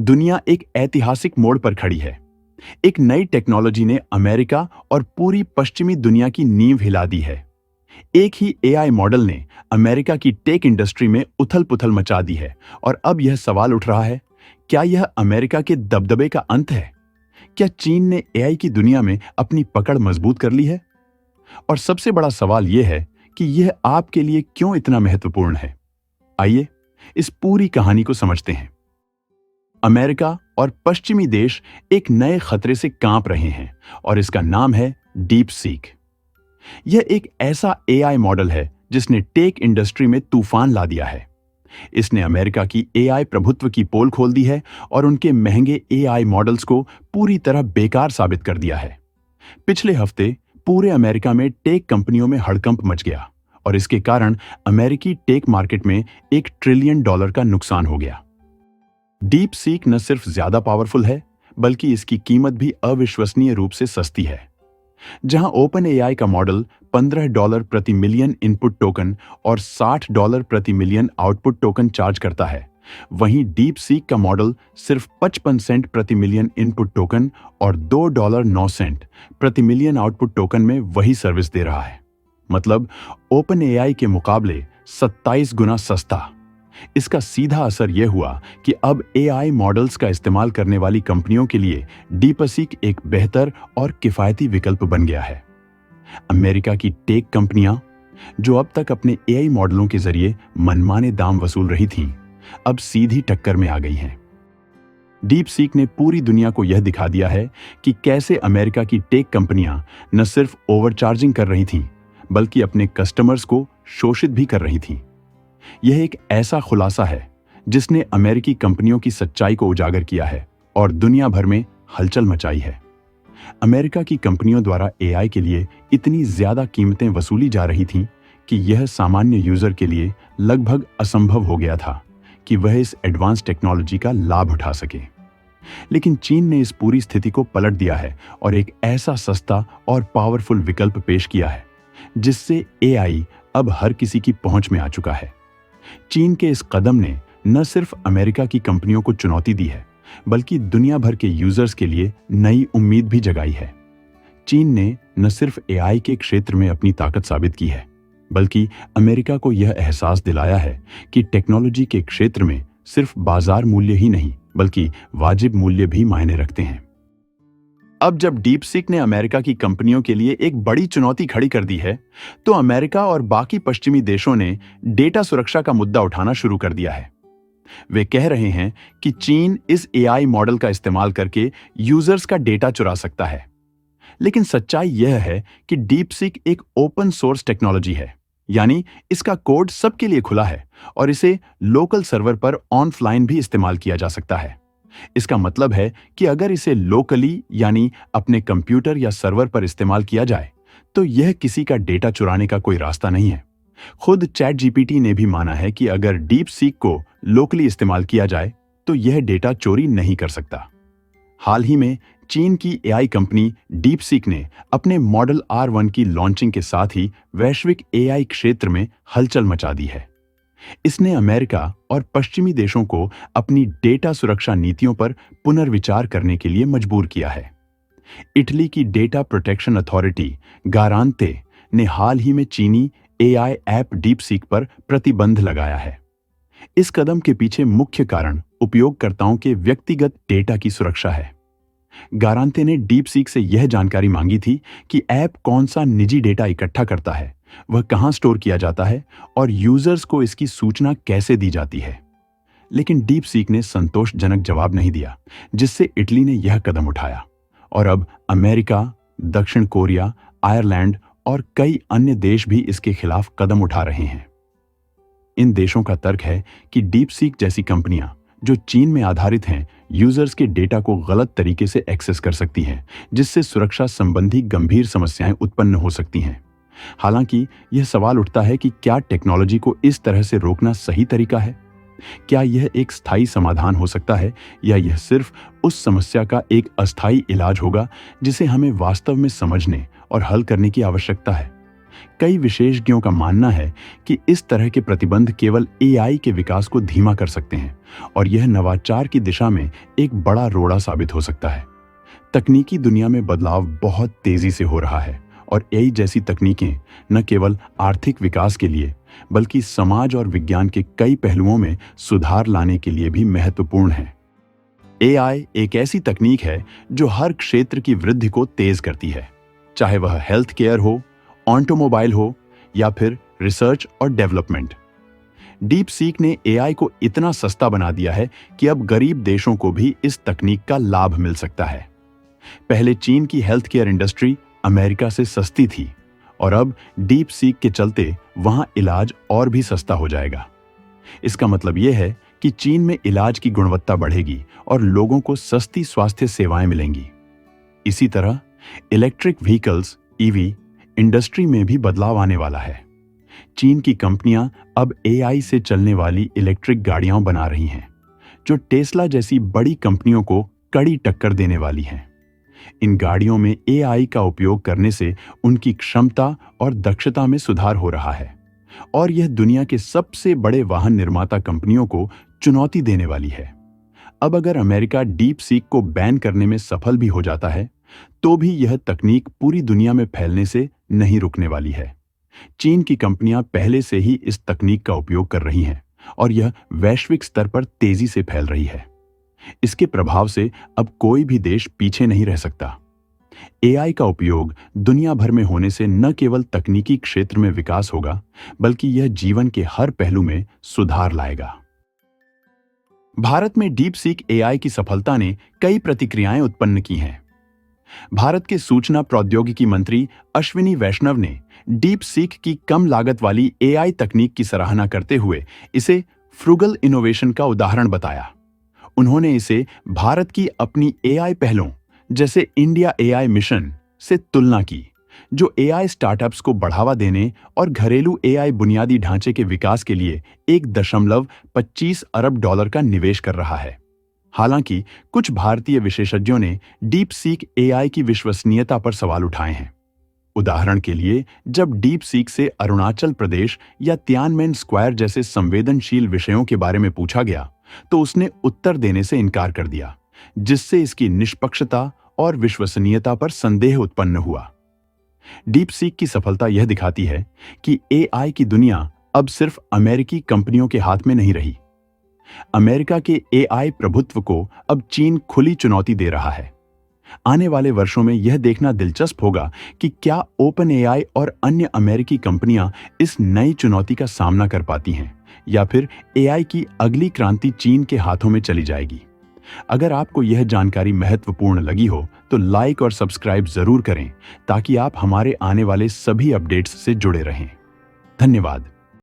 दुनिया एक ऐतिहासिक मोड़ पर खड़ी है। एक नई टेक्नोलॉजी ने अमेरिका और पूरी पश्चिमी दुनिया की नींव हिला दी है। एक ही एआई मॉडल ने अमेरिका की टेक इंडस्ट्री में उथल-पुथल मचा दी है और अब यह सवाल उठ रहा है, क्या यह अमेरिका के दबदबे का अंत है? क्या चीन ने एआई की दुनिया में अपनी पकड़ मजबूत कर ली है? और सबसे बड़ा सवाल यह है कि यह आपके लिए क्यों इतना महत्वपूर्ण है? आइए इस पूरी कहानी को समझते हैं। अमेरिका और पश्चिमी देश एक नए खतरे से कांप रहे हैं और इसका नाम है डीप सीक। यह एक ऐसा एआई मॉडल है जिसने टेक इंडस्ट्री में तूफान ला दिया है। इसने अमेरिका की एआई प्रभुत्व की पोल खोल दी है और उनके महंगे एआई मॉडल्स को पूरी तरह बेकार साबित कर दिया है। पिछले हफ्ते पूरे अमेरिका में टेक कंपनियों में हड़कंप मच गया और इसके कारण अमेरिकी टेक मार्केट में $1 ट्रिलियन का नुकसान हो गया। डीप सीक न सिर्फ ज्यादा पावरफुल है, बल्कि इसकी कीमत भी अविश्वसनीय रूप से सस्ती है। जहां ओपन एआई का मॉडल $15 प्रति मिलियन इनपुट टोकन और $60 प्रति मिलियन आउटपुट टोकन चार्ज करता है, वहीं डीप सीक का मॉडल सिर्फ 55 सेंट प्रति मिलियन इनपुट टोकन और $2.09 प्रति मिलियन आउटपुट टोकन में वही सर्विस दे रहा है। मतलब ओपन एआई के मुकाबले 27 गुना सस्ता। इसका सीधा असर यह हुआ कि अब एआई मॉडल्स का इस्तेमाल करने वाली कंपनियों के लिए डीपसीक एक बेहतर और किफायती विकल्प बन गया है। अमेरिका की टेक कंपनियां, जो अब तक अपने एआई मॉडलों के जरिए मनमाने दाम वसूल रही थीं, अब सीधी टक्कर में आ गई हैं। डीपसीक ने पूरी दुनिया को यह दिखा दिया है कि कैसे अमेरिका की टेक कंपनियां न सिर्फ ओवरचार्जिंग कर रही थीं, बल्कि अपने कस्टमर्स को शोषित भी कर रही थीं। यह एक ऐसा खुलासा है जिसने अमेरिकी कंपनियों की सच्चाई को उजागर किया है और दुनिया भर में हलचल मचाई है। अमेरिका की कंपनियों द्वारा एआई के लिए इतनी ज्यादा कीमतें वसूली जा रही थीं कि यह सामान्य यूजर के लिए लगभग असंभव हो गया था कि वह इस एडवांस टेक्नोलॉजी का लाभ उठा सके। लेकिन चीन ने इस पूरी स्थिति को पलट दिया है और एक ऐसा सस्ता और पावरफुल विकल्प पेश किया है जिससे एआई अब हर किसी की पहुंच में आ चुका है। चीन के इस कदम ने न सिर्फ अमेरिका की कंपनियों को चुनौती दी है, बल्कि दुनिया भर के यूजर्स के लिए नई उम्मीद भी जगाई है। चीन ने न सिर्फ एआई के क्षेत्र में अपनी ताकत साबित की है, बल्कि अमेरिका को यह एहसास दिलाया है कि टेक्नोलॉजी के क्षेत्र में सिर्फ बाजार मूल्य ही नहीं, बल्कि वाजिब मूल्य भी मायने रखते हैं। अब जब डीपसीक ने अमेरिका की कंपनियों के लिए एक बड़ी चुनौती खड़ी कर दी है, तो अमेरिका और बाकी पश्चिमी देशों ने डेटा सुरक्षा का मुद्दा उठाना शुरू कर दिया है। वे कह रहे हैं कि चीन इस एआई मॉडल का इस्तेमाल करके यूजर्स का डेटा चुरा सकता है। लेकिन सच्चाई यह है कि डीपसीक एक ओपन सोर्स टेक्नोलॉजी है, यानी इसका कोड सबके लिए खुला है और इसे लोकल सर्वर पर ऑफलाइन भी इस्तेमाल किया जा सकता है। इसका मतलब है कि अगर इसे लोकली यानी अपने कंप्यूटर या सर्वर पर इस्तेमाल किया जाए, तो यह किसी का डेटा चुराने का कोई रास्ता नहीं है। खुद चैट जीपीटी ने भी माना है कि अगर डीप सीक को लोकली इस्तेमाल किया जाए, तो यह डेटा चोरी नहीं कर सकता। हाल ही में चीन की एआई कंपनी डीप सीक ने अपने मॉडल R1 की लॉन्चिंग के साथ ही वैश्विक एआई क्षेत्र में हलचल मचा दी है। इसने अमेरिका और पश्चिमी देशों को अपनी डेटा सुरक्षा नीतियों पर पुनर्विचार करने के लिए मजबूर किया है। इटली की डेटा प्रोटेक्शन अथॉरिटी गारांते ने हाल ही में चीनी एआई ऐप डीपसीक पर प्रतिबंध लगाया है। इस कदम के पीछे मुख्य कारण उपयोगकर्ताओं के व्यक्तिगत डेटा की सुरक्षा है। गारांते ने डीपसीक से यह जानकारी मांगी थी कि ऐप कौन सा निजी डेटा इकट्ठा करता है, वह कहां स्टोर किया जाता है और यूजर्स को इसकी सूचना कैसे दी जाती है। लेकिन डीपसीक ने संतोषजनक जवाब नहीं दिया, जिससे इटली ने यह कदम उठाया और अब अमेरिका, दक्षिण कोरिया, आयरलैंड और कई अन्य देश भी इसके खिलाफ कदम उठा रहे हैं। इन देशों का तर्क है कि डीपसीक जैसी कंपनियां जो चीन में आधारित हैं, यूजर्स के डेटा को गलत तरीके से एक्सेस कर सकती हैं, जिससे सुरक्षा संबंधी गंभीर समस्याएं उत्पन्न हो सकती हैं। हालांकि यह सवाल उठता है कि क्या टेक्नोलॉजी को इस तरह से रोकना सही तरीका है? क्या यह एक स्थायी समाधान हो सकता है या यह सिर्फ उस समस्या का एक अस्थायी इलाज होगा जिसे हमें वास्तव में समझने और हल करने की आवश्यकता है? कई विशेषज्ञों का मानना है कि इस तरह के प्रतिबंध केवल एआई के विकास को धीमा कर सकते हैं और यह नवाचार की दिशा में एक बड़ा रोड़ा साबित हो सकता है। तकनीकी दुनिया में बदलाव बहुत तेजी से हो रहा है और एआई जैसी तकनीकें न केवल आर्थिक विकास के लिए बल्कि समाज और विज्ञान के कई पहलुओं में सुधार लाने के लिए भी महत्वपूर्ण है। एआई एक ऐसी तकनीक है जो हर क्षेत्र की वृद्धि को तेज करती है, चाहे वह हेल्थ केयर हो, ऑटोमोबाइल हो या फिर रिसर्च और डेवलपमेंट। डीप सीक ने एआई को इतना सस्ता बना दिया है कि अब गरीब देशों को भी इस तकनीक का लाभ मिल सकता है। पहले चीन की हेल्थ केयर इंडस्ट्री अमेरिका से सस्ती थी और अब डीप सीक के चलते वहां इलाज और भी सस्ता हो जाएगा। इसका मतलब यह है कि चीन में इलाज की गुणवत्ता बढ़ेगी और लोगों को सस्ती स्वास्थ्य सेवाएं मिलेंगी। इसी तरह इलेक्ट्रिक व्हीकल्स ईवी इंडस्ट्री में भी बदलाव आने वाला है। चीन की कंपनियां अब एआई से चलने वाली इलेक्ट्रिक गाड़ियां बना रही हैं, जो टेस्ला जैसी बड़ी कंपनियों को कड़ी टक्कर देने वाली हैं। इन गाड़ियों में एआई का उपयोग करने से उनकी क्षमता और दक्षता में सुधार हो रहा है और यह दुनिया के सबसे बड़े वाहन निर्माता कंपनियों को चुनौती देने वाली है। अब अगर अमेरिका डीप सीक को बैन करने में सफल भी हो जाता है, तो भी यह तकनीक पूरी दुनिया में फैलने से नहीं रुकने वाली है। चीन की कंपनियां पहले से ही इस तकनीक का उपयोग कर रही हैं और यह वैश्विक स्तर पर तेजी से फैल रही है। इसके प्रभाव से अब कोई भी देश पीछे नहीं रह सकता। एआई का उपयोग दुनिया भर में होने से न केवल तकनीकी क्षेत्र में विकास होगा, बल्कि यह जीवन के हर पहलू में सुधार लाएगा। भारत में डीप सीक एआई की सफलता ने कई प्रतिक्रियाएं उत्पन्न की हैं। भारत के सूचना प्रौद्योगिकी मंत्री अश्विनी वैष्णव ने डीप सीक की कम लागत वाली एआई तकनीक की सराहना करते हुए इसे फ्रुगल इनोवेशन का उदाहरण बताया। उन्होंने इसे भारत की अपनी एआई पहलों जैसे इंडिया एआई मिशन से तुलना की, जो एआई स्टार्टअप्स को बढ़ावा देने और घरेलू एआई बुनियादी ढांचे के विकास के लिए 1.25 अरब डॉलर का निवेश कर रहा है। हालांकि कुछ भारतीय विशेषज्ञों ने डीप सीक एआई की विश्वसनीयता पर सवाल उठाए हैं। उदाहरण के लिए, जब डीप सीक से अरुणाचल प्रदेश या तियानमेन स्क्वायर जैसे संवेदनशील विषयों के बारे में पूछा गया, तो उसने उत्तर देने से इनकार कर दिया, जिससे इसकी निष्पक्षता और विश्वसनीयता पर संदेह उत्पन्न हुआ। डीप सीक की सफलता यह दिखाती है कि एआई की दुनिया अब सिर्फ अमेरिकी कंपनियों के हाथ में नहीं रही। अमेरिका के एआई प्रभुत्व को अब चीन खुली चुनौती दे रहा है। आने वाले वर्षों में यह देखना दिलचस्प होगा कि क्या ओपन एआई और अन्य अमेरिकी कंपनियां इस नई चुनौती का सामना कर पाती हैं या फिर एआई की अगली क्रांति चीन के हाथों में चली जाएगी। अगर आपको यह जानकारी महत्वपूर्ण लगी हो तो लाइक और सब्सक्राइब जरूर करें ताकि आप हमारे आने वाले सभी अपडेट्स से जुड़े रहें। धन्यवाद।